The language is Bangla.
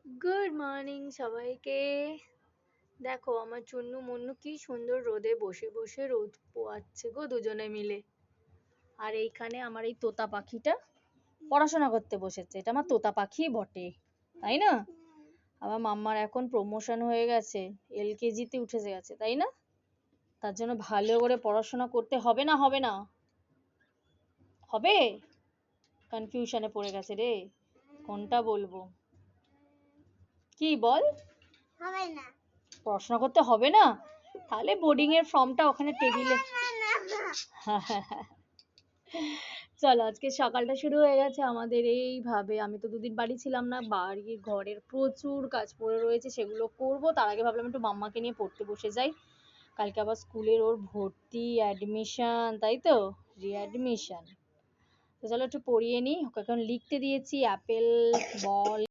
গুড মর্নিং সবাইকে। দেখো আমার চুন্নু মুন্নু কি সুন্দর রোদে বসে বসে রোদ পোয়াচ্ছে গো দুজনে মিলে। আর এইখানে আমার এই তোতা পাখিটা পড়াশোনা করতে বসেছে। এটা আমার তোতা পাখি বটে, তাই না? আমার মাম্মার এখন প্রমোশন হয়ে গেছে, এলকেজিতে উঠে গেছে, তাই না? তার জন্য ভালো করে পড়াশোনা করতে হবে না হবে না হবে? কনফিউশনে পড়ে গেছে রে, কোনটা বলবো? কি বল? হবে না। পড়াশোনা করতে হবে না? তাহলে বোর্ডিং এর ফর্মটা ওখানে টেবিলে। চলো, আজকে সকালটা শুরু হয়ে গেছে আমাদের এইভাবে। আমি তো দুদিন বাড়ি ছিলাম না, বাড়ির ঘরের প্রচুর কাজ পড়ে রয়েছে, সেগুলো করব। তার আগে ভাবলাম একটু মাম্মাকে নিয়ে পড়তে বসে যাই। কালকে আবার স্কুলের ওর ভর্তি, অ্যাডমিশন, তাই তো, রিঅ্যাডমিশন। তো চলো একটু পড়িয়ে নিই। ওকে এখন লিখতে দিয়েছি অ্যাপেল, বল,